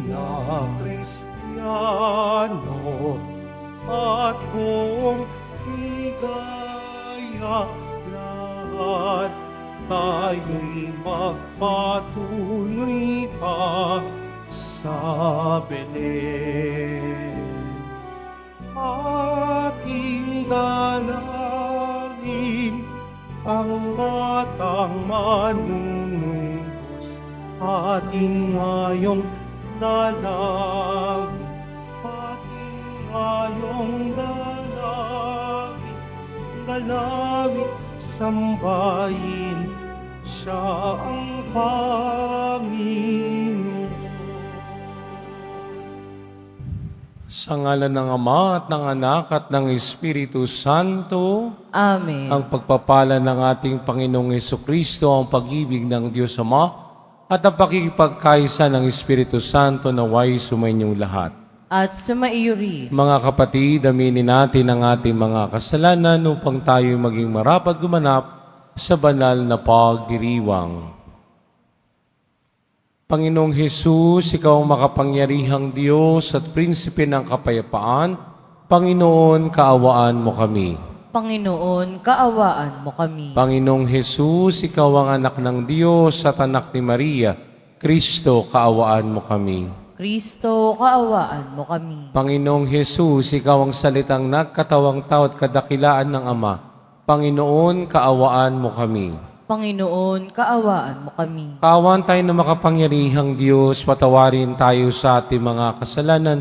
na Kristiyano at buong higaya, lahat tayo'y magpatuloy pa sa Belen. Ating dalangin ang batang manunubos, ating ngayong dalangin, ating ngayong dalangin, dalangin sambahin siya ang Panginoon. Sa ngalan ng Ama at ng Anak at ng Espiritu Santo. Amen. Ang pagpapala ng ating Panginoong Hesukristo, ang pag-ibig ng Diyos Ama, at ang pakikipagkaisa ng Espiritu Santo naway sumainyong lahat. At sumaiyo rin. Mga kapatid, aminin natin ang ating mga kasalanan upang tayo maging marapat gumanap sa banal na pagdiriwang. Panginoong Hesus, Ikaw ang makapangyarihang Diyos at Prinsipe ng Kapayapaan. Panginoon, kaawaan mo kami. Panginoon, kaawaan mo kami. Panginoong Hesus, Ikaw ang anak ng Diyos at anak ni Maria. Kristo, kaawaan mo kami. Kristo, kaawaan mo kami. Panginoong Hesus, Ikaw ang salitang nagkatawang tao at kadakilaan ng Ama. Panginoon, kaawaan mo kami. Panginoon, kaawaan mo kami. Kaawaan tayo ng makapangyarihang Diyos, patawarin tayo sa ating mga kasalanan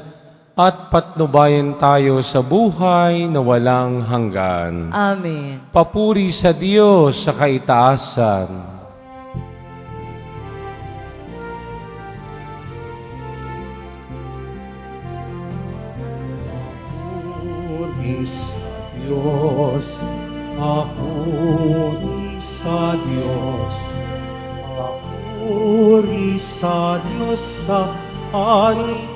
at patnubayan tayo sa buhay na walang hanggan. Amen. Papuri sa Diyos sa kaitaasan. Papuri sa Diyos, papuri sa Diyos, papuri sa Diyos sa kaitaasan.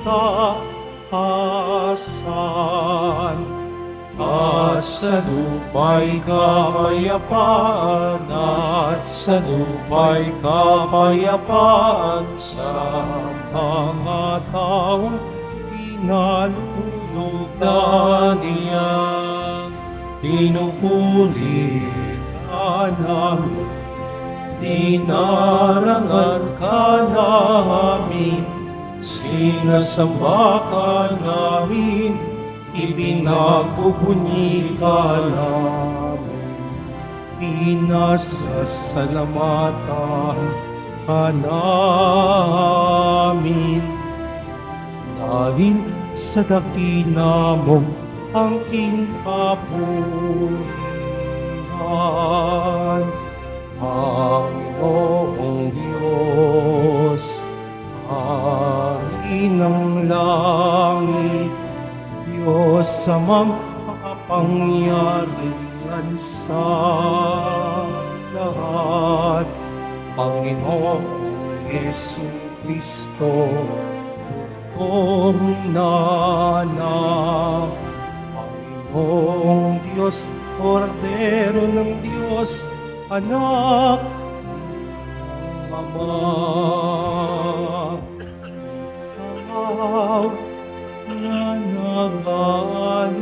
At sa lupa'y kapayapaan, at sa lupa'y kapayapaan sa mga taong pinalulugdan niya. Pinupuri ka namin, dinarangan ka namin, sinasamba ka namin, ibinagbubunyi ka namin, pinasasalamatan ka namin. Dahil sa dakila mong angking kapurihan, Panginoong Diyos, Hari ng langit, Diyos amang makapangyarihan sa lahat, Panginoong Jesucristo, Doktor na anak, Panginoong Diyos, Kordero ng Diyos, Anak ng Ama. Ikaw na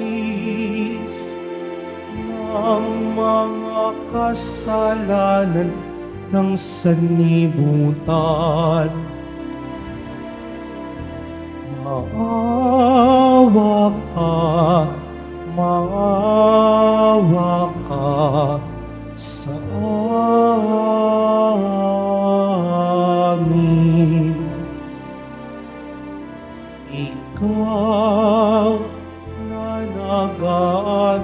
nag-alis ng mga kasalanan ng sanlibutan, maawa ka sa amin. Ikaw na nag-aalis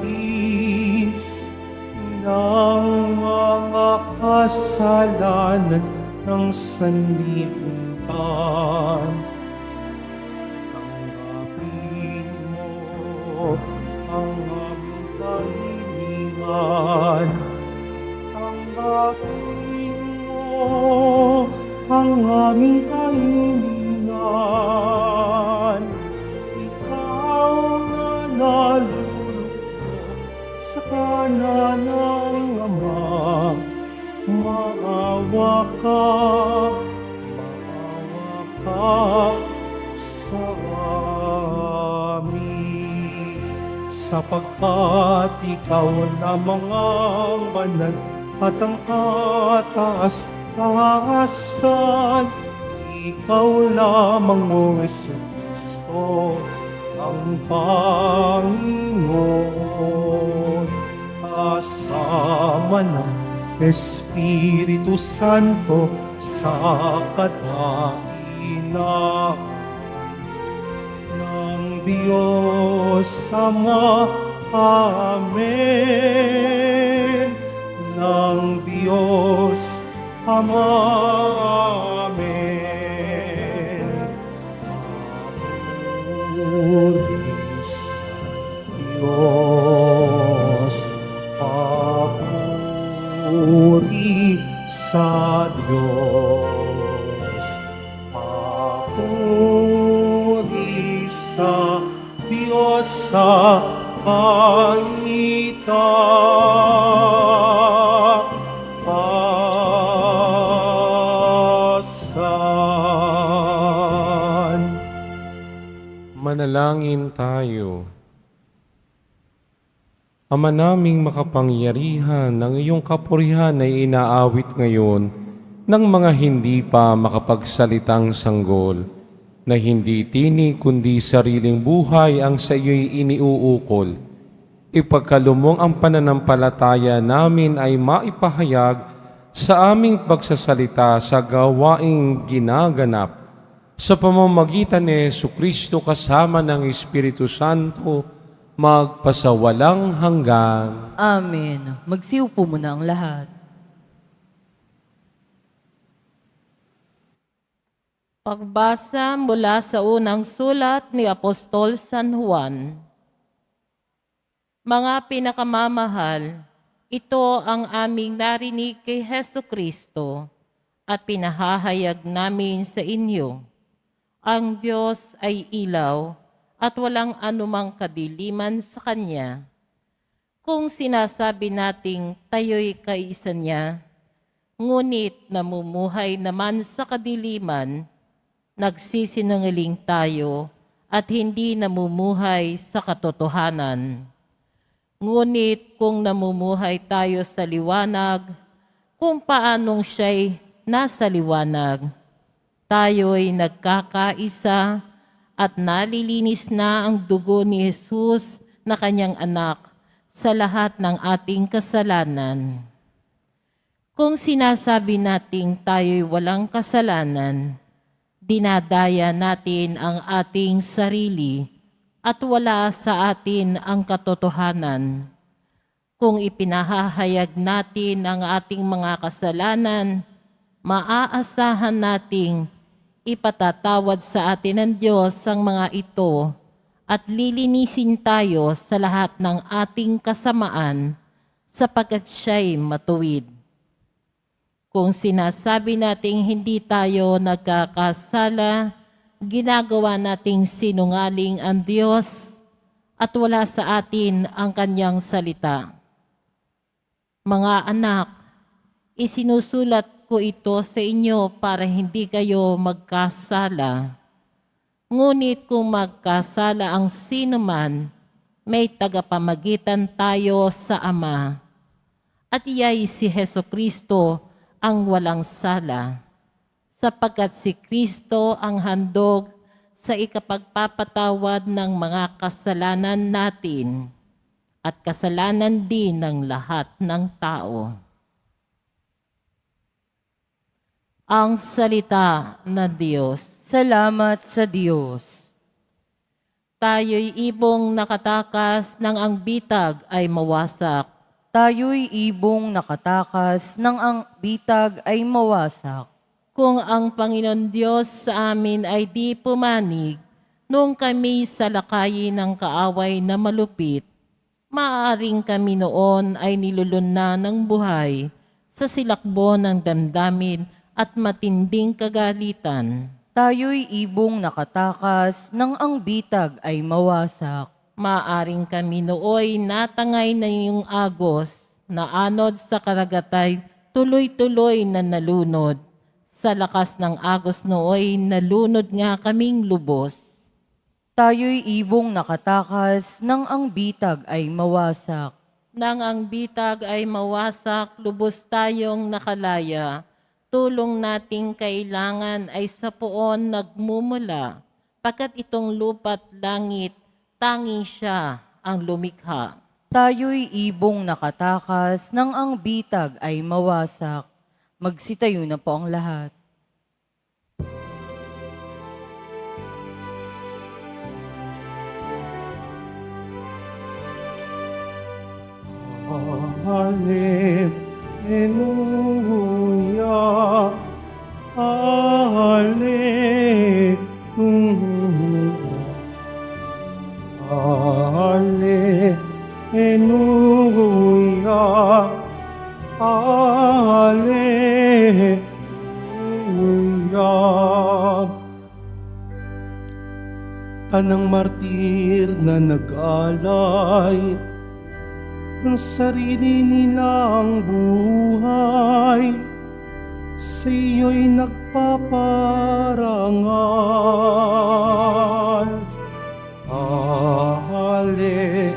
ng mga kasalanan ng sanlibutan, tanggapin mo ang aming kahilingan. Tanggapin mo ang aming kahilingan. Ikaw na nalulugod sa kanan ng Ama, maawa ka sa amin. Sapagkat ikaw lamang ang banal at ang kataas-taasan. Ikaw lamang, O Jesucristo, ang Panginoon, kasama ng Espiritu Santo sa kadakilaan ng Diyos Ama. Amen. Ng Diyos Ama. Amen. Papuri sa Diyos. Papuri sa Diyos. Papuri sa Diyos sa kaitaasan. Manalangin tayo. Ama naming makapangyarihan, ang iyong kapurihan ay inaawit ngayon ng mga hindi pa makapagsalitang sanggol, na hindi tinig kundi sariling buhay ang sa iyo'y iniuukol. Ipagkalumong ang pananampalataya namin ay maipahayag sa aming pagsasalita sa gawaing ginaganap sa pamamagitan ni Jesucristo kasama ng Espiritu Santo, magpasawalang hanggan. Amen. Magsiupo muna ang lahat. Pagbasa mula sa unang sulat ni Apostol San Juan. Mga pinakamamahal, ito ang aming narinig kay Jesucristo at pinahahayag namin sa inyo. Ang Diyos ay ilaw at walang anumang kadiliman sa Kanya. Kung sinasabi nating tayo'y kaisa niya, ngunit namumuhay naman sa kadiliman, nagsisinungaling tayo at hindi namumuhay sa katotohanan. Ngunit kung namumuhay tayo sa liwanag, kung paanong siya'y nasa liwanag, tayo'y nagkakaisa at nalilinis na ang dugo ni Jesus na kanyang anak sa lahat ng ating kasalanan. Kung sinasabi nating tayo'y walang kasalanan, dinadaya natin ang ating sarili at wala sa atin ang katotohanan. Kung ipinahahayag natin ang ating mga kasalanan, maaasahan nating ipatatawad sa atin ng Diyos ang mga ito at lilinisin tayo sa lahat ng ating kasamaan sapagkat siya'y matuwid. Kung sinasabi nating hindi tayo nagkakasala, ginagawa nating sinungaling ang Diyos at wala sa atin ang kanyang salita. Mga anak, isinusulat ko ito sa inyo para hindi kayo magkasala. Ngunit kung magkasala ang sinuman, may tagapamagitan tayo sa Ama. At iya'y si Jesucristo ang walang sala, sapagkat si Kristo ang handog sa ikapagpapatawad ng mga kasalanan natin at kasalanan din ng lahat ng tao. Ang salita ng Diyos. Salamat sa Diyos. Tayo'y ibong nakatakas nang ang bitag ay mawasak. Tayo'y ibong nakatakas nang ang bitag ay mawasak. Kung ang Panginoon Diyos sa amin ay di pumanig, nung kami sa lakayin ng kaaway na malupit, maaaring kami noon ay nilulun ng buhay sa silakbo ng damdamin at matinding kagalitan. Tayo'y ibong nakatakas nang ang bitag ay mawasak. Maaring kami nooy natangay na iyong agos, na anod sa karagatay, tuloy-tuloy na nalunod. Sa lakas ng agos nooy nalunod nga kaming lubos. Tayo'y ibong nakatakas nang ang bitag ay mawasak. Nang ang bitag ay mawasak, lubos tayong nakalaya. Tulong nating kailangan ay sa poon nagmumula. Pagkat itong lupa't langit, tangi siya ang lumikha. Tayo'y ibong nakatakas nang ang bitag ay mawasak. Magsitayo na po ang lahat. Hallelujah, Hallelujah, Hallelujah, Hallelujah. Tanang martir na nag-alay ng sarili nilang buhay, sa iyo'y nagpaparangal. Hallelujah,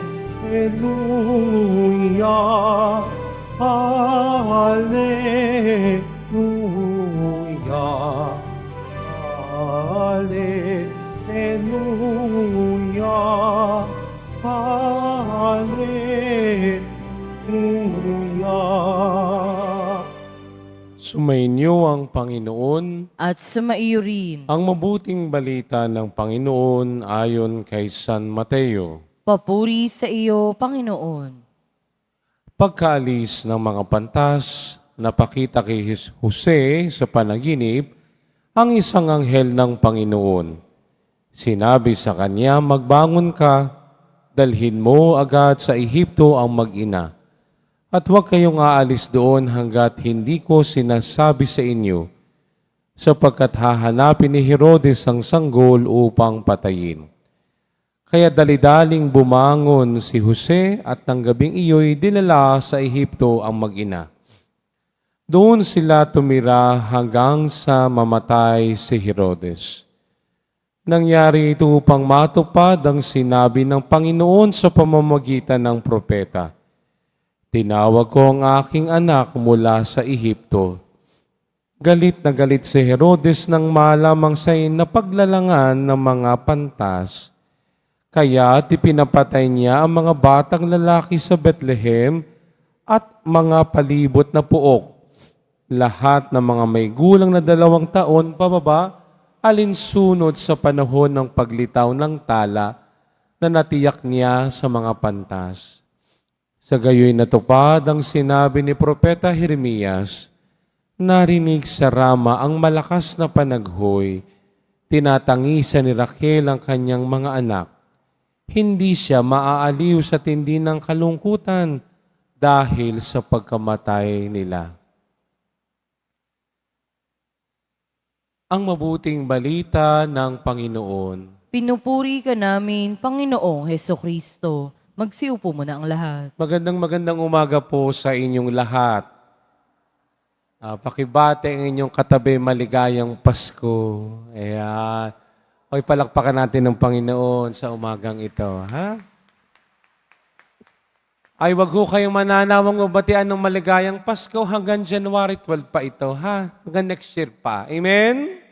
Hallelujah, Hallelujah, Hallelujah. Sumainyo ang Panginoon. At sumaiyo rin. Ang mabuting balita ng Panginoon ayon kay San Mateo. Papuri sa iyo, Panginoon. Pagkaalis ng mga pantas, napakita kay Jose sa panaginip ang isang anghel ng Panginoon. Sinabi sa kanya, magbangon ka, dalhin mo agad sa Ehipto ang mag-ina. At huwag kayong aalis doon hanggat hindi ko sinasabi sa inyo, sapagkat hahanapin ni Herodes ang sanggol upang patayin. Kaya dalidaling bumangon si Jose at ng gabing iyo'y dinala sa Ehipto ang mag-ina. Doon sila tumira hanggang sa mamatay si Herodes. Nangyari ito upang matupad ang sinabi ng Panginoon sa pamamagitan ng propeta. Tinawag ko ang aking anak mula sa Ehipto. Galit na galit si Herodes nang malamang siya'y napaglalangan ng mga pantas. Kaya pinapatay niya ang mga batang lalaki sa Bethlehem at mga palibot na puok. Lahat ng mga may gulang na 2 taon pababa, alinsunod sa panahon ng paglitaw ng tala na natiyak niya sa mga pantas. Sa gayoy natupad ang sinabi ni Propeta Jeremias, narinig sa Rama ang malakas na panaghoy, tinatangisan ni Raquel ang kanyang mga anak. Hindi siya maaaliw sa tindi ng kalungkutan dahil sa pagkamatay nila. Ang mabuting balita ng Panginoon. Pinupuri ka namin, Panginoong Hesukristo. Magsiupo mo na ang lahat. Magandang umaga po sa inyong lahat. Pakibate ang inyong katabi, maligayang Pasko. Ayan. Palakpakan natin ng Panginoon sa umagang ito. Ha? Ay, wag ho kayong mananawang mabatian ng maligayang Pasko hanggang January 12 pa ito. Ha? Hanggang next year pa. Amen?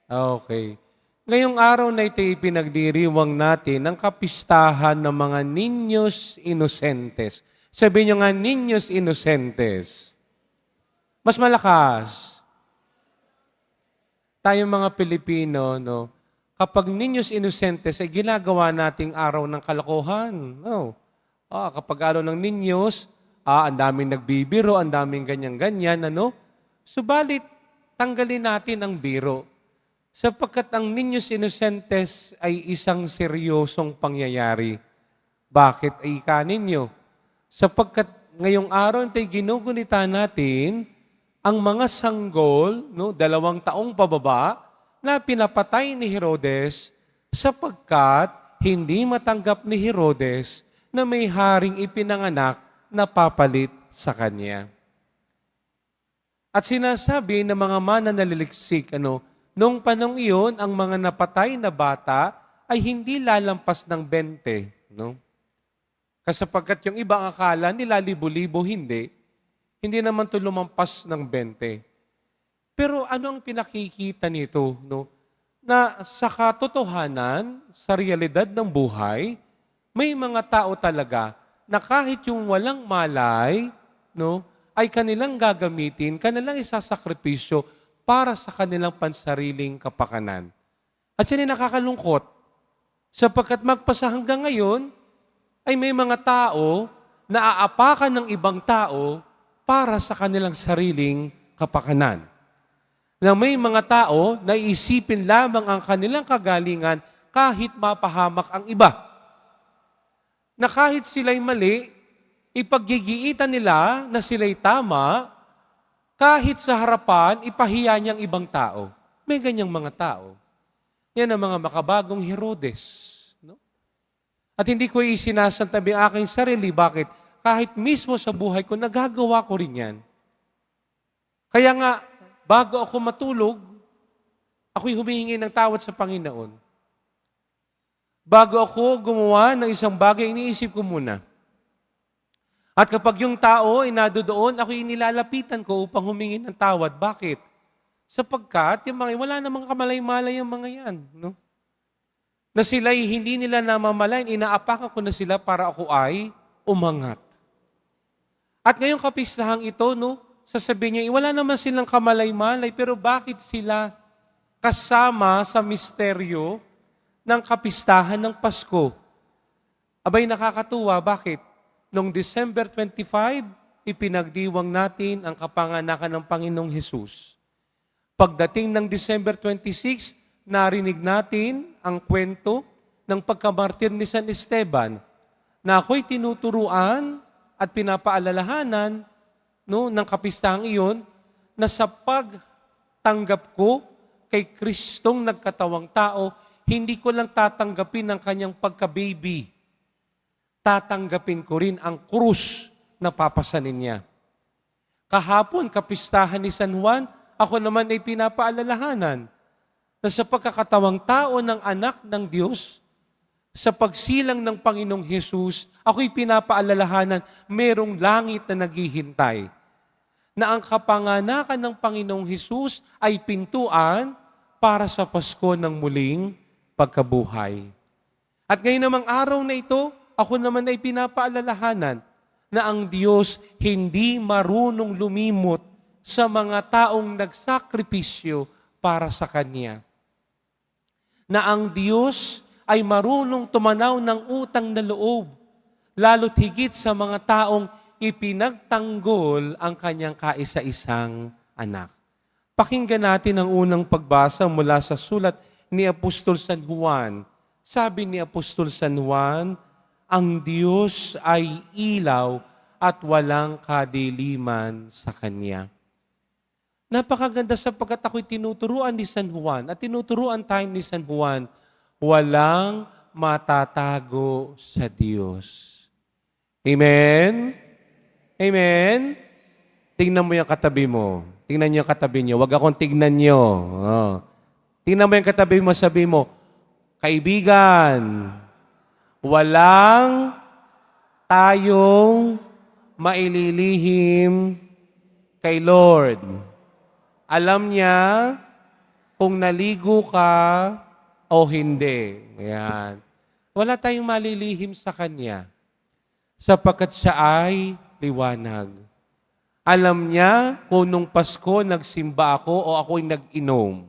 Okay. Ngayong araw na ito ipinagdiriwang natin ang kapistahan ng mga Niños Inocentes. Sabihin nyo nga, Niños Inocentes. Mas malakas. Tayong mga Pilipino, no, kapag Niños Inocentes ay ginagawa nating araw ng kalokohan. No. Kapag araw ng Niños, ang daming nagbibiro, ang daming ganyan-ganyan, ano? Subalit, tanggalin natin ang biro. Sapagkat ang Niños Inocentes ay isang seryosong pangyayari. Bakit ay ika ninyo? Sapagkat ngayong araw tayo ginugunita natin ang mga sanggol, no, 2 taong pababa, na pinapatay ni Herodes sapagkat hindi matanggap ni Herodes na may haring ipinanganak na papalit sa kanya. At sinasabi ng mga mananaliksik, nung panong iyon, ang mga napatay na bata ay hindi lalampas ng 20. No? Kasapagkat yung ibang akala nila libo-libo, hindi naman ito lumampas ng 20. Pero ano ang pinakikita nito? No? Na sa katotohanan, sa realidad ng buhay, may mga tao talaga na kahit yung walang malay, ay kanilang gagamitin, kanilang isasakripisyo para sa kanilang pansariling kapakanan. At yan ay nakakalungkot, sapagkat magpasa hanggang ngayon, ay may mga tao na aapakan ng ibang tao para sa kanilang sariling kapakanan. Na may mga tao na iisipin lamang ang kanilang kagalingan kahit mapahamak ang iba. Na kahit sila'y mali, ipaggigiitan nila na sila'y tama, kahit sa harapan, ipahiya niyang ibang tao. May ganyang mga tao. Yan ang mga makabagong Herodes. No? At hindi ko isinasantabi ang aking sarili. Bakit? Kahit mismo sa buhay ko, nagagawa ko rin yan. Kaya nga, bago ako matulog, ako'y humihingi ng tawad sa Panginoon. Bago ako gumawa ng isang bagay, iniisip ko muna. At kapag yung tao ay nadoon, ako'y inilalapitan ko upang humingi ng tawad. Bakit? Sapagkat yung mga, wala namang kamalay-malay ang mga yan. No? Na sila'y hindi nila namamalayan, inaapakan ko na sila para ako ay umangat. At ngayong kapistahang ito, sasabihin niya, wala naman silang kamalay-malay, pero bakit sila kasama sa misteryo ng kapistahan ng Pasko? Abay, nakakatuwa. Bakit? Noong December 25, ipinagdiwang natin ang kapanganakan ng Panginoong Hesus. Pagdating ng December 26, narinig natin ang kwento ng pagkamartir ni San Esteban na ako'y tinuturuan at pinapaalalahanan ng kapistahang iyon na sa pagtanggap ko kay Kristong nagkatawang tao, hindi ko lang tatanggapin ang kanyang pagka-baby. Tatanggapin ko rin ang krus na papasanin niya. Kahapon, kapistahan ni San Juan, ako naman ay pinapaalalahanan na sa pagkakatawang tao ng anak ng Diyos, sa pagsilang ng Panginoong Hesus, ako'y pinapaalalahanan, merong langit na naghihintay. Na ang kapanganakan ng Panginoong Hesus ay pintuan para sa Pasko ng muling pagkabuhay. At ngayon namang araw na ito, ako naman ay pinapaalalahanan na ang Diyos hindi marunong lumimot sa mga taong nagsakripisyo para sa Kanya. Na ang Diyos ay marunong tumanaw ng utang na loob, lalo't higit sa mga taong ipinagtanggol ang Kanyang kaisa-isang anak. Pakinggan natin ang unang pagbasa mula sa sulat ni Apostol San Juan. Sabi ni Apostol San Juan, ang Diyos ay ilaw at walang kadiliman sa Kanya. Napakaganda sapagkat ako'y tinuturuan ni San Juan at tinuturuan tayo ni San Juan, walang matatago sa Diyos. Amen? Amen? Tingnan mo yung katabi mo. Tingnan niyo yung katabi niyo. Huwag akong tingnan niyo. Oh. Tingnan mo yung katabi mo, sabi mo, kaibigan, walang tayong maililihim kay Lord. Alam niya kung naligo ka o hindi. Ayan. Wala tayong malilihim sa Kanya sapagkat siya ay liwanag. Alam niya kung nung Pasko nagsimba ako o ako'y nag-inom.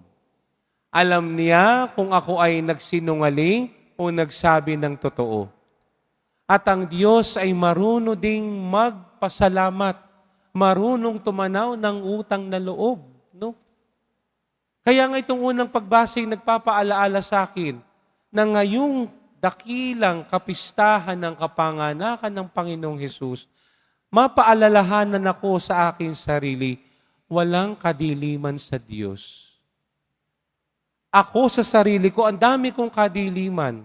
Alam niya kung ako ay nagsinungaling o nagsabi ng totoo. At ang Diyos ay marunong ding magpasalamat, marunong tumanaw ng utang na loob. No? Kaya nga itong unang pagbasa ay nagpapaalaala sa akin na ngayong dakilang kapistahan ng kapanganakan ng Panginoong Hesus, mapaalalahanan ako sa aking sarili, walang kadiliman sa Diyos. Ako sa sarili ko, ang dami kong kadiliman.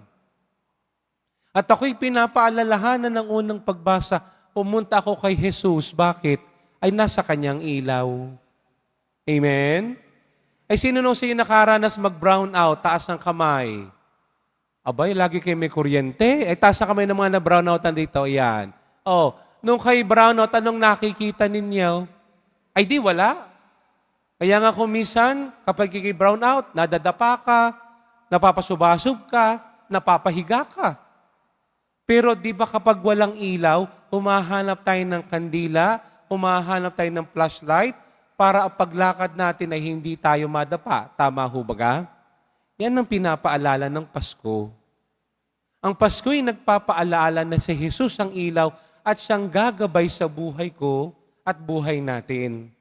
At ako'y pinapaalalahanan ng unang pagbasa, pumunta ako kay Jesus. Bakit? Ay nasa kanyang ilaw. Amen? Ay sino nung sa'yo nakaranas mag-brown out, taas ng kamay? Abay, lagi kayo may kuryente. Ay, taas ang kamay ng mga na-brown outan dito. Yan. Oh, nung kayo brown out, anong nakikita ninyo? Ay di, wala. Kaya nga kung minsan, kapag brown out, nadadapa ka, napapasubasog ka, napapahiga ka. Pero di ba kapag walang ilaw, humahanap tayo ng kandila, humahanap tayo ng flashlight, para ang paglakad natin ay hindi tayo madapa. Tama ho ba? Yan ang pinapaalala ng Pasko. Ang Pasko ay nagpapaalaala na si Jesus ang ilaw at siyang gagabay sa buhay ko at buhay natin.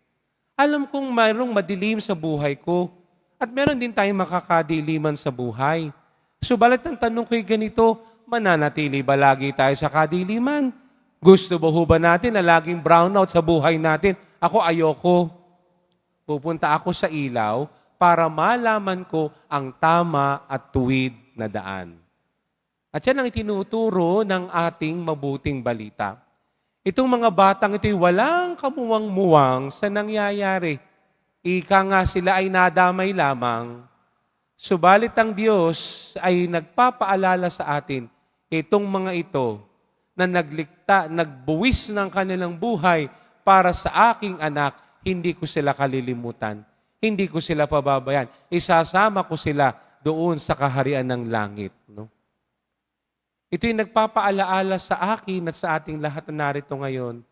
Alam kong mayroong madilim sa buhay ko at meron din tayong makakadiliman sa buhay. Subalit ang tanong ko'y ganito, mananatili ba lagi tayo sa kadiliman? Gusto ba ho ba natin na laging brownout sa buhay natin? Ako ayoko. Pupunta ako sa ilaw para malaman ko ang tama at tuwid na daan. At yan ang itinuturo ng ating mabuting balita. Itong mga batang ito'y walang kamuwang-muwang sa nangyayari. Ika nga sila ay nadamay lamang. Subalit ang Diyos ay nagpapaalala sa atin, itong mga ito na nagbuwis ng kanilang buhay para sa aking anak, hindi ko sila kalilimutan. Hindi ko sila pababayan. Isasama ko sila doon sa kaharian ng langit. No? Ito'y nagpapaalaala sa akin at sa ating lahat na narito ngayon.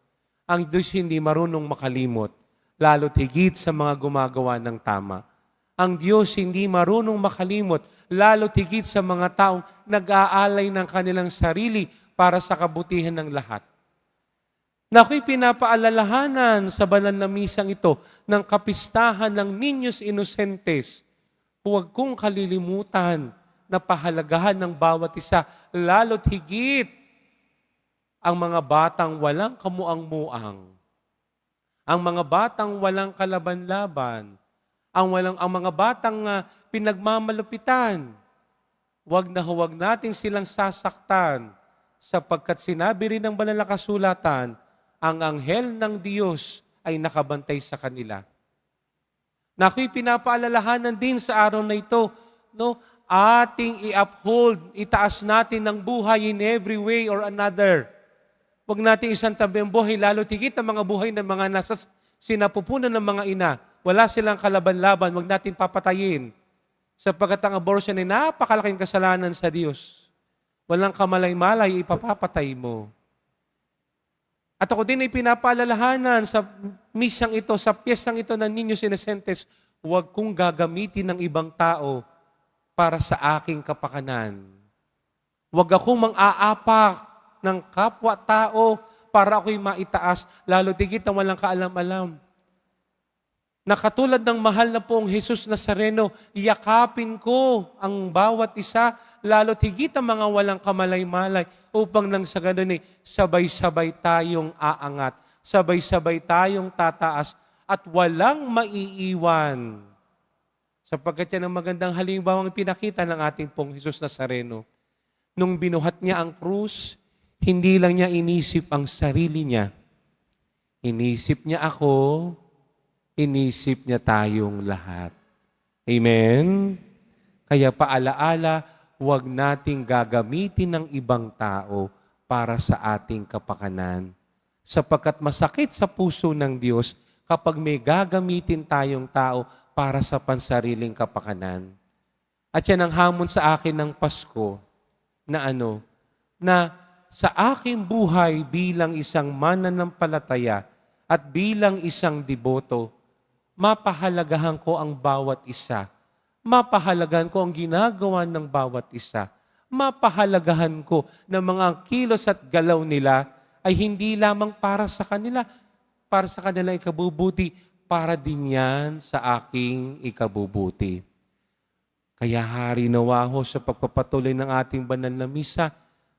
Ang Diyos hindi marunong makalimot, lalo't higit sa mga gumagawa ng tama. Ang Diyos hindi marunong makalimot, lalo't higit sa mga taong nag-aalay ng kanilang sarili para sa kabutihan ng lahat. Na ako'y pinapaalalahanan sa banal na misang ito ng kapistahan ng Niños Inocentes. Huwag kong kalilimutan na pahalagahan ng bawat isa, lalo't higit ang mga batang walang kamuang-muang, ang mga batang walang kalaban-laban, ang mga batang pinagmamalupitan. Huwag na huwag natin silang sasaktan, sapagkat sinabi rin ng banal na kasulatan, ang anghel ng Diyos ay nakabantay sa kanila. Na ako'y pinapaalalahanan din sa araw na ito, no, ating i-uphold, itaas natin ng buhay in every way or another. Huwag natin isantabi ang buhay, lalo tigit ang mga buhay ng mga nasa sinapupunan ng mga ina. Wala silang kalaban-laban, huwag natin papatayin. Sapagkat ang abortion ay napakalaking kasalanan sa Diyos. Walang kamalay-malay, ipapapatay mo. At ako din ay pinapaalalahanan sa misang ito, sa piyestang ito ng Niños Inocentes, huwag kong gagamitin ng ibang tao para sa aking kapakanan. Huwag akong mang-aapak ng kapwa-tao para ako'y maitaas, lalo tigit ang walang kaalam-alam. Na katulad ng mahal na pong Jesus Nazareno, yakapin ko ang bawat isa, lalo tigit ang mga walang kamalay-malay, upang nang sa ganun sabay-sabay tayong aangat, sabay-sabay tayong tataas, at walang maiiwan. Sapagkat yan ang magandang halimbawang pinakita ng ating pong Jesus Nazareno. Nung binuhat niya ang krus, hindi lang niya inisip ang sarili niya. Inisip niya ako, inisip niya tayong lahat. Amen? Kaya paalaala, huwag nating gagamitin ng ibang tao para sa ating kapakanan. Sapagkat masakit sa puso ng Diyos kapag may gagamitin tayong tao para sa pansariling kapakanan. At yan ang hamon sa akin ng Pasko na na sa aking buhay bilang isang mananampalataya at bilang isang deboto, mapahalagahan ko ang bawat isa. Mapahalagahan ko ang ginagawa ng bawat isa. Mapahalagahan ko na mga kilos at galaw nila ay hindi lamang para sa kanila ikabubuti, para din yan sa aking ikabubuti. Kaya hari nawa ho sa pagpapatuloy ng ating banal na misa,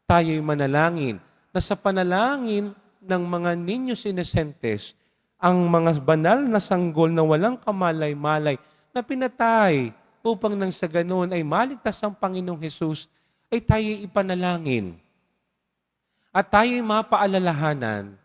tayo'y manalangin na sa panalangin ng mga Niños Inocentes, ang mga banal na sanggol na walang kamalay-malay na pinatay upang nang sa ganoon ay maligtas ang Panginoong Hesus, ay tayo'y ipanalangin. At tayo'y mapaalalahanan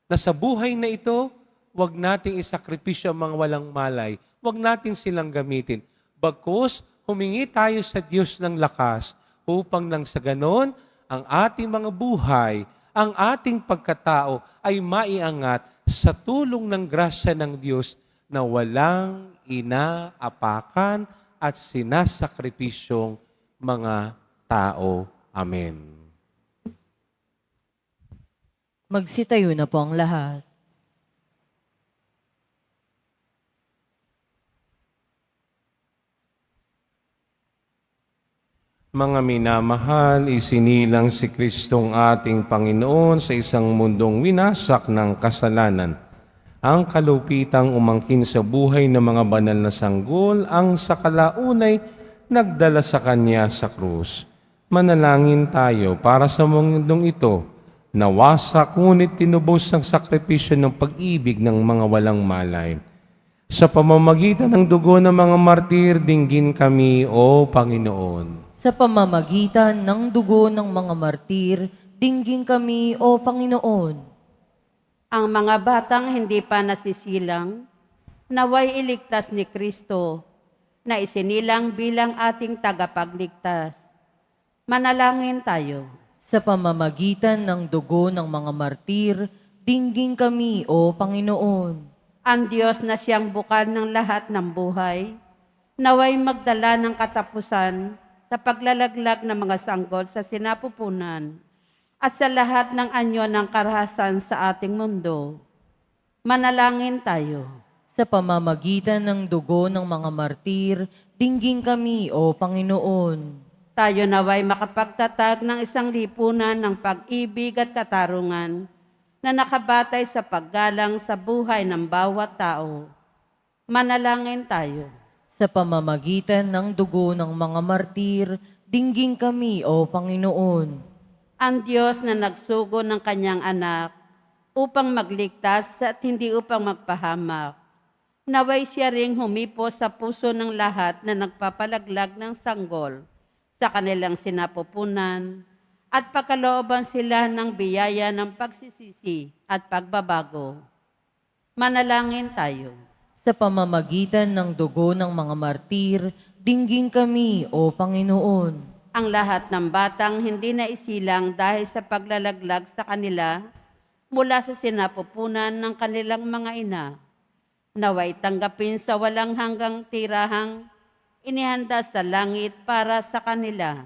na sa buhay na ito, Huwag nating isakripisyo ang mga walang malay. Huwag natin silang gamitin. Bagkus, humingi tayo sa Diyos ng lakas upang nang sa ganon, ang ating mga buhay, ang ating pagkatao ay maiangat sa tulong ng grasya ng Diyos na walang inaapakan at sinasakripisyong mga tao. Amen. Magsitayo na po ang lahat. Mga minamahal, isinilang si Kristong ating Panginoon sa isang mundong winasak ng kasalanan. Ang kalupitang umangkin sa buhay ng mga banal na sanggol ang sa kalaunay nagdala sa Kanya sa krus. Manalangin tayo para sa mundong ito, nawasak ngunit tinubos ng sakripisyo ng pag-ibig ng mga walang malay. Sa pamamagitan ng dugo ng mga martir, dinggin kami, O Panginoon. Sa pamamagitan ng dugo ng mga martir, dinggin kami, O Panginoon. Ang mga batang hindi pa nasisilang, naway iligtas ni Kristo, na isinilang bilang ating tagapagligtas. Manalangin tayo. Sa pamamagitan ng dugo ng mga martir, dinggin kami, O Panginoon. Ang Diyos na siyang bukal ng lahat ng buhay, naway magdala ng katapusan sa paglalaglag ng mga sanggol sa sinapupunan at sa lahat ng anyo ng karahasan sa ating mundo. Manalangin tayo. Sa pamamagitan ng dugo ng mga martir, dinggin kami, O Panginoon. Tayo naway makapagtatag ng isang lipunan ng pag-ibig at katarungan na nakabatay sa paggalang sa buhay ng bawat tao. Manalangin tayo. Sa pamamagitan ng dugo ng mga martir, dinggin kami, O Panginoon. Ang Diyos na nagsugo ng kanyang anak upang magligtas at hindi upang magpahamak. Naway siya ring humipo sa puso ng lahat na nagpapalaglag ng sanggol sa kanilang sinapupunan at pagkalooban sila ng biyaya ng pagsisisi at pagbabago. Manalangin tayo. Sa pamamagitan ng dugo ng mga martir, dinggin kami, O Panginoon. Ang lahat ng batang hindi na isilang dahil sa paglalaglag sa kanila mula sa sinapupunan ng kanilang mga ina, naway tanggapin sa walang hanggang tirahang inihanda sa langit para sa kanila.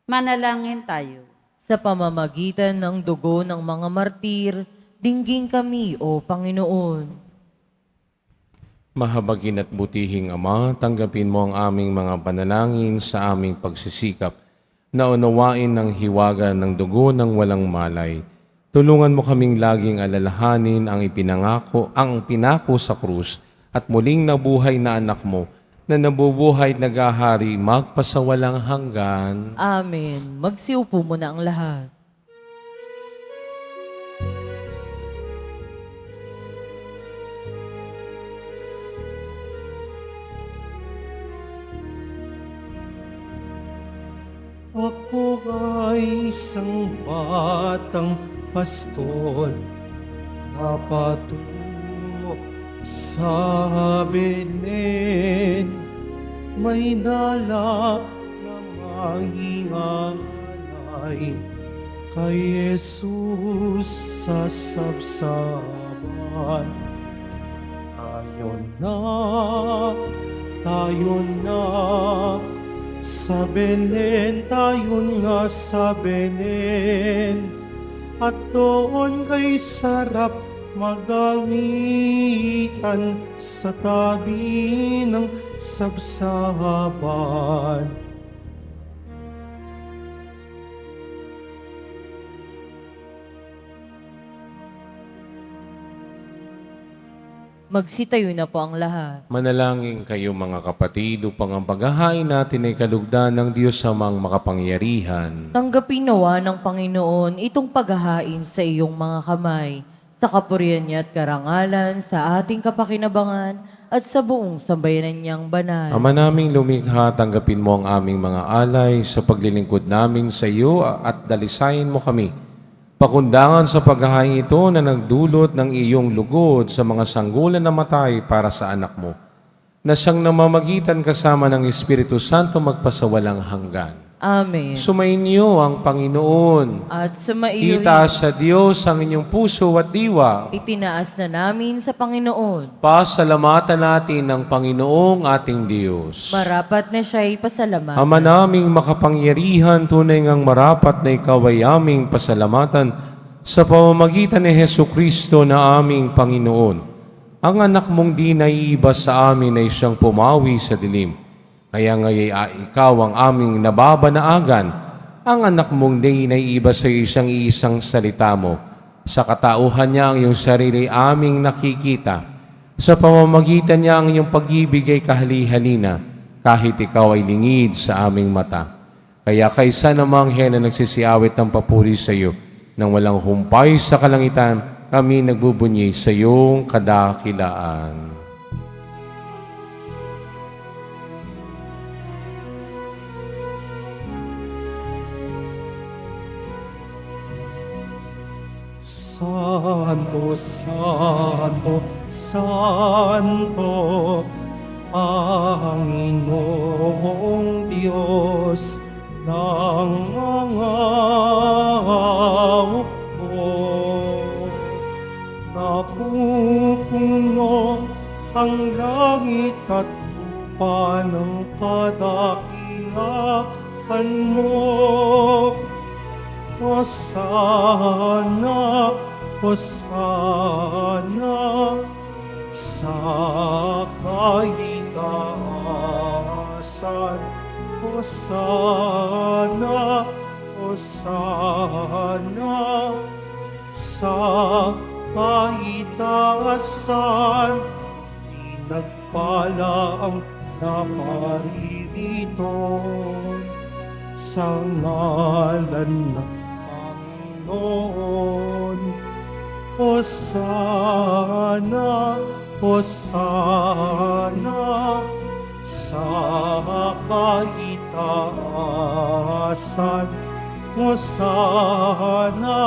Manalangin tayo. Sa pamamagitan ng dugo ng mga martir, dinggin kami, O Panginoon. Mahabagin at butihing Ama, tanggapin mo ang aming mga panalangin sa aming pagsisikap na unawain ng hiwaga ng dugo ng walang malay. Tulungan mo kaming laging alalahanin ang pinako sa krus at muling nabuhay na anak mo na nabubuhay at nagahari magpasawalang hanggan. Amen. Magsiupo muna ang lahat. Ako ay isang batang pastol na patungo sa Belen. May dala na mangingalay kay Jesus sa sabsaban. Tayo na, sa Belen, tayo nga sa Belen, at doon kay sarap magamitan sa tabi ng sabsaban. Magsitayo na po ang lahat. Manalangin kayo mga kapatid upang ang paghahain natin ay kalugdan ng Diyos amang makapangyarihan. Tanggapin nawa ng Panginoon itong paghahain sa iyong mga kamay, sa kapurihan niya at karangalan, sa ating kapakinabangan, at sa buong sambayanan niyang banal. Ama naming lumikha, tanggapin mo ang aming mga alay sa paglilingkod namin sa iyo at dalisayin mo kami. pakundangan sa paghahain ito na nagdulot ng iyong lugod sa mga sanggulan na matay para sa anak mo, na siyang namamagitan kasama ng Espiritu Santo magpasawalang hanggan. Amen. Sumainyo ang Panginoon. At sumaiyo Itaas sa Diyos ang inyong puso at diwa. itinaas na namin sa Panginoon. Pasalamatan natin ng Panginoong ating Diyos. Marapat na siya'y pasalamatan. Ama naming makapangyarihan, tunay ngang marapat na ikaw ay aming pasalamatan sa pamamagitan ni Hesu Kristo na aming Panginoon. Ang anak mong di naiiba sa amin ay siyang pumawi sa dilim. Kaya ngayon ikaw ang aming nababanaagan. Ang anak mong di naiiba sa isang salita mo. Sa katauhan niya ang iyong sarili aming nakikita. Sa pamamagitan niya ang iyong pag-ibig ay kahali-halina, kahit ikaw ay lingid sa aming mata. Kaya kaysa namang hen na nagsisiawit ng papuri sa iyo, nang walang humpay sa kalangitan, kami nagbubunyi sa iyong kadakilaan. Santo, Santo, Santo, Panginoong Diyos ng mga hukbo. Napupuno ang langit at lupa ng kadakilaan mo. Hosana, Hosana, sa kaitaasan. Hosana, Hosana, sa kaitaasan. Pinagpala ang naparirito sa ngalan ng Panginoon. Hosana, Hosana, sa kaitaasan. Hosana,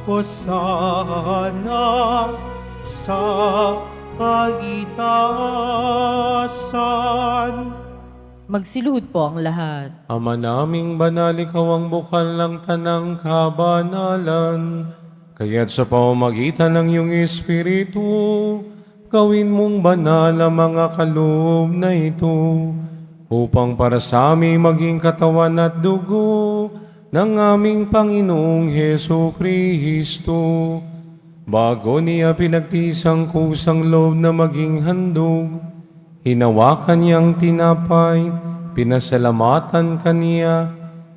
Hosana, sa kaitaasan. Magsiluhod po ang lahat. Ama naming banal, ikaw ang bukal ng tanang kabanalan. Kaya't sa pamamagitan ng iyong Espiritu, gawin mong banal ang mga kaloob na ito, upang para sa amin maging katawan at dugo ng aming Panginoong Hesu Kristo. Bago niya pinagtisang kusang loob na maging handog, hinawakan niyang tinapay, pinasalamatan kaniya,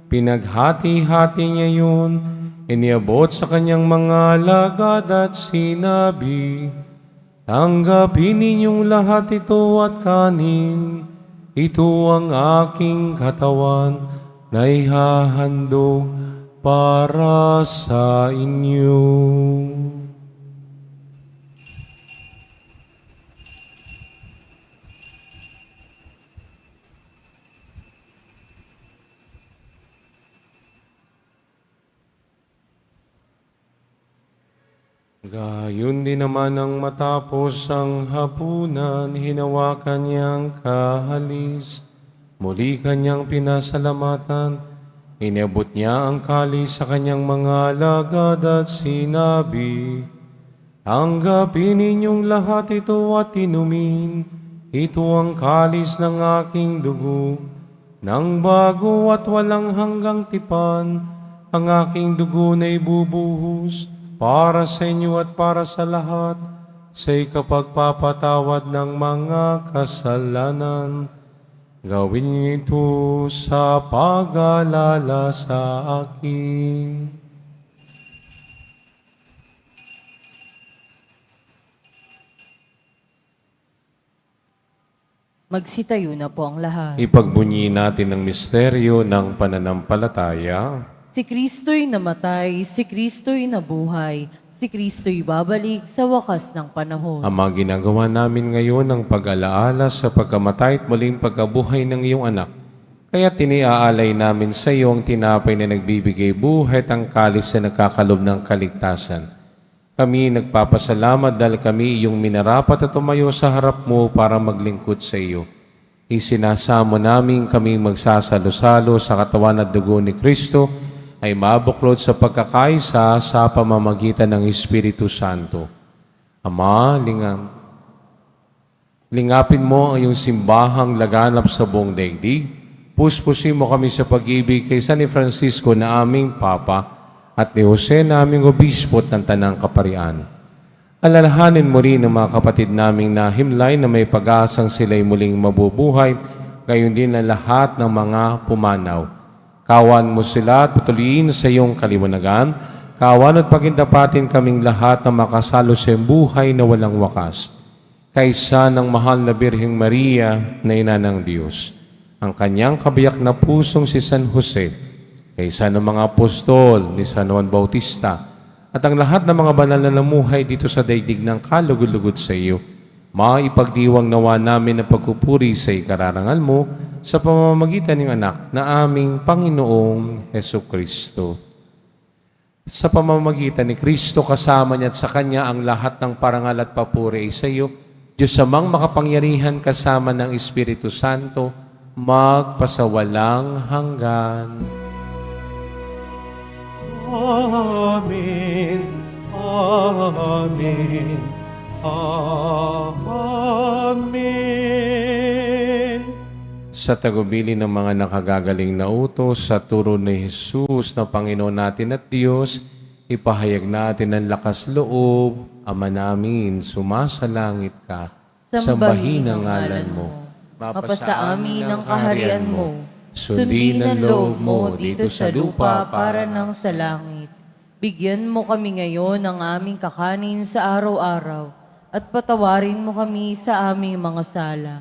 pinaghati-hati niya yun, iniabot sa kanyang mga alagad at sinabi, tanggapin ninyong lahat ito at kanin, ito ang aking katawan na ihahandog para sa inyo. Gayon din naman ang matapos ang hapunan, hinawakan niyang kahalis. Muli kanyang pinasalamatan. Inabot niya ang kalis sa kanyang mga alagad at sinabi, tanggapin ninyong lahat ito at inumin. Ito ang kalis ng aking dugo, ng bago at walang hanggang tipan. Ang aking dugo na ibubuhos para sa inyo at para sa lahat, sa ikapagpapatawad ng mga kasalanan. Gawin niyo ito sa pag-alala sa akin. Magsitayo na po ang lahat. Ipagbunyi natin ang misteryo ng pananampalataya. Si Kristo'y namatay, si Kristo'y nabuhay, si Kristo'y babalik sa wakas ng panahon. Ang mga ginagawa namin ngayon ang pag-alaala sa pagkamatay at muling pagkabuhay ng iyong anak, Kaya tiniaalay namin sa iyo ang tinapay na nagbibigay buhay at ang kalis na nagkakalob ng kaligtasan. Kami nagpapasalamat dahil kami iyong minarapat at tumayo sa harap mo para maglingkod sa iyo. Isinasamo namin kami magsasalo-salo sa katawan at dugo ni Kristo ay mabuklod sa pagkakaisa sa pamamagitan ng Espiritu Santo. Ama, lingapin mo ang iyong simbahang laganap sa buong daigdig. Puspusin mo kami sa pag-ibig kay San Francisco na aming Papa at ni Jose na aming Obispo at ng Tanang Kaparian. Alalahanin mo rin ang mga kapatid naming nahimlay na may pag-asang sila'y muling mabubuhay, gayon din ang lahat ng mga pumanaw. Kawan mo sila at patuloyin sa iyong kaliwanagan. Kawan at pagindapatin kaming lahat na makasalo sa buhay na walang wakas. Kaysa ng mahal na Birheng Maria na ina ng Diyos, ang kanyang kabiyak na pusong si San Jose, kaysa ng mga apostol ni San Juan Bautista, at ang lahat ng mga banal na namuhay dito sa daigdig ng kalugod-lugod sa iyo, maipagdiwang nawa namin ang pagpupuri sa ikararangal mo sa pamamagitan ng anak na aming Panginoong Heso Kristo. Sa pamamagitan ni Kristo, kasama niya at sa Kanya ang lahat ng parangal at papuri ay sa iyo, Diyos amang makapangyarihan kasama ng Espiritu Santo, magpasawalang hanggan. Amen. Amen. Amen. Sa tagubili ng mga nakagagaling na utos sa turo ni Jesus na Panginoon natin at Diyos, ipahayag natin ang lakas loob. Ama namin, sumasalangit ka, sambahin ang ngalan mo. Mapasa amin ang kaharian mo. Sundin ang loob mo dito sa lupa para nang sa langit. Bigyan mo kami ngayon ng aming kakanin sa araw-araw at patawarin mo kami sa aming mga sala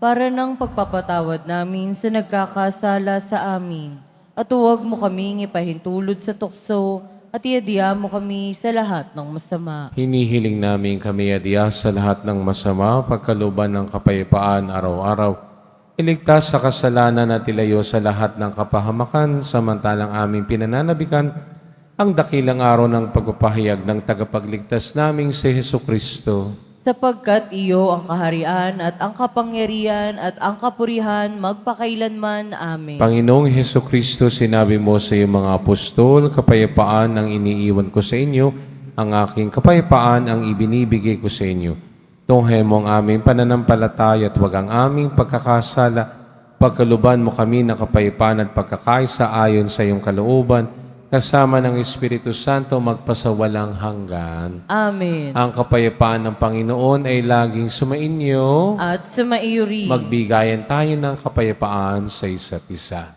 para nang pagpapatawad namin sa nagkakasala sa amin. At huwag mo kaming ipahintulot sa tukso at iadya mo kami sa lahat ng masama. Hinihiling namin kami adya sa lahat ng masama, pagkaluban ng kapayapaan araw-araw. Iligtas sa kasalanan at ilayo sa lahat ng kapahamakan, samantalang aming pinananabikan ang dakilang araw ng pagpapahayag ng tagapagligtas naming si Heso Kristo. Sapagkat iyo ang kaharian at ang kapangyarihan at ang kapurihan magpakailanman. Amen. Panginoong Heso Kristo, sinabi mo sa iyong mga apostol, kapayapaan ang iniiwan ko sa inyo, ang aking kapayapaan ang ibinibigay ko sa inyo. Tunghayan mo ang aming pananampalataya at huwag ang aming pagkakasala. Pagkaluban mo kami ng kapayapaan at pagkakaisa ayon sa iyong kalooban, kasama ng Espiritu Santo magpasawalang hanggan. Amen. Ang kapayapaan ng Panginoon ay laging sumainyo. At sumaiyo rin. Magbigayan tayo ng kapayapaan sa isa't isa.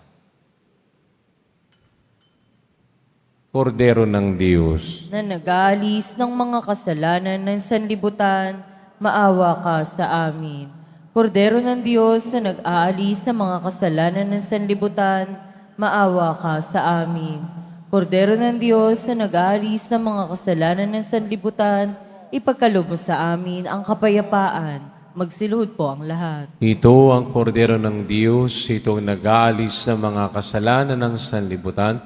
Kordero ng Diyos, Na nag-aalis ng mga kasalanan ng sanlibutan, maawa ka sa amin. Kordero ng Diyos na nag-aalis sa mga kasalanan ng sanlibutan, maawa ka sa amin. Kordero ng Diyos na nag-aalis sa mga kasalanan ng sanlibutan, ipagkaloob mo sa amin ang kapayapaan. Magsiluhod po ang lahat. ito ang kordero ng Diyos, itong nag-aalis sa mga kasalanan ng sanlibutan,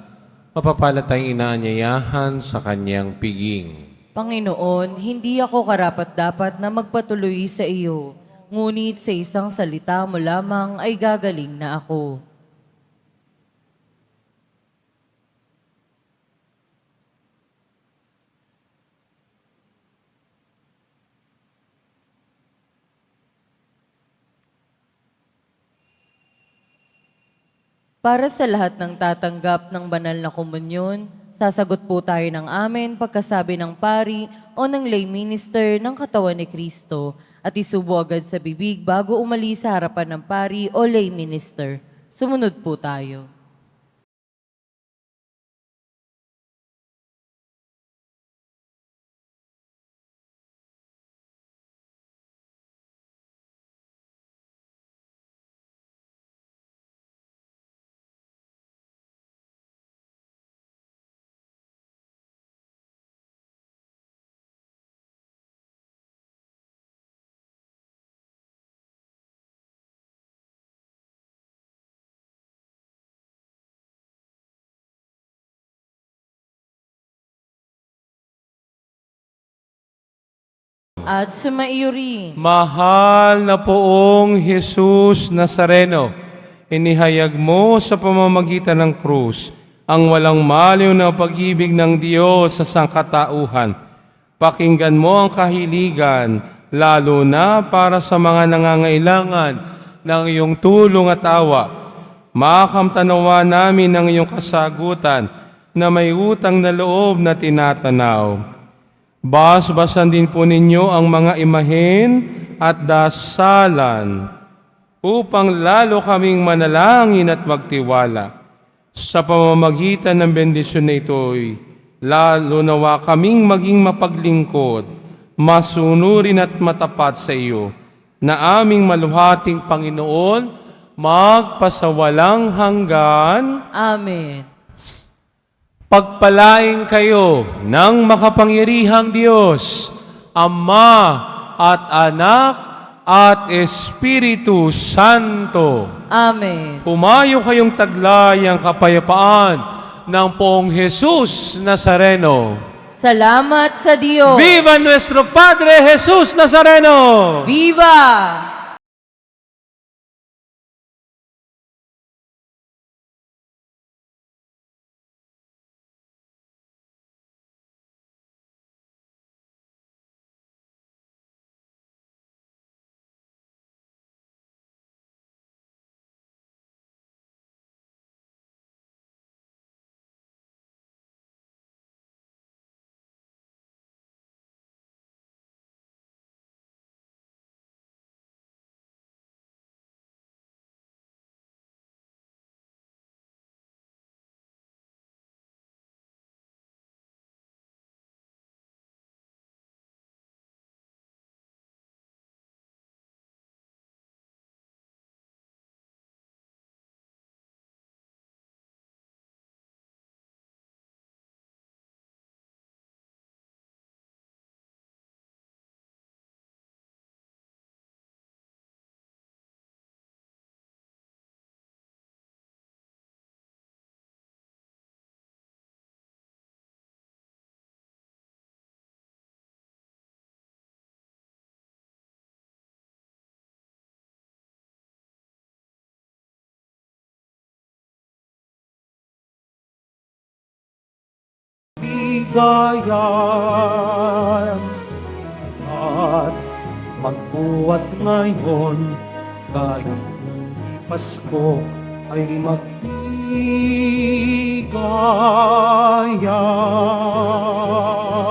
mapapalat tayong inaanyayahan sa kanyang piging. Panginoon, hindi ako karapat-dapat na magpatuloy sa iyo, ngunit sa isang salita mo lamang ay gagaling na ako. Para sa lahat ng tatanggap ng banal na komunyon, sasagot po tayo ng amen pagkasabi ng pari o ng lay minister ng katawan ni Kristo at isubo agad sa bibig bago umalis sa harapan ng pari o lay minister. Sumunod po tayo. at sumaiyo rin. Mahal na poong Jesus Nazareno, inihayag mo sa pamamagitan ng krus ang walang maliw na pag-ibig ng Diyos sa sangkatauhan. Pakinggan mo ang kahiligan, lalo na para sa mga nangangailangan ng iyong tulong at awa. Makamtanawa namin ang iyong kasagutan na may utang na loob na tinatanaw. Basbasan din po ninyo ang mga imahen at dasalan upang lalo kaming manalangin at magtiwala. Sa pamamagitan ng bendisyon na ito'y lalo nawa kaming maging mapaglingkod, masunurin at matapat sa iyo, na aming maluhating Panginoon, magpasawalang hanggan. Amen. Pagpalain kayo ng makapangyarihang Diyos, Ama at Anak at Espiritu Santo. Amen. Humayo kayong taglay ang kapayapaan ng poong Jesus Nazareno. Salamat sa Diyos. Viva nuestro Padre Jesus Nazareno! Viva! bigayan at magbuhat ngayon kahit Pasko ay magbigayan.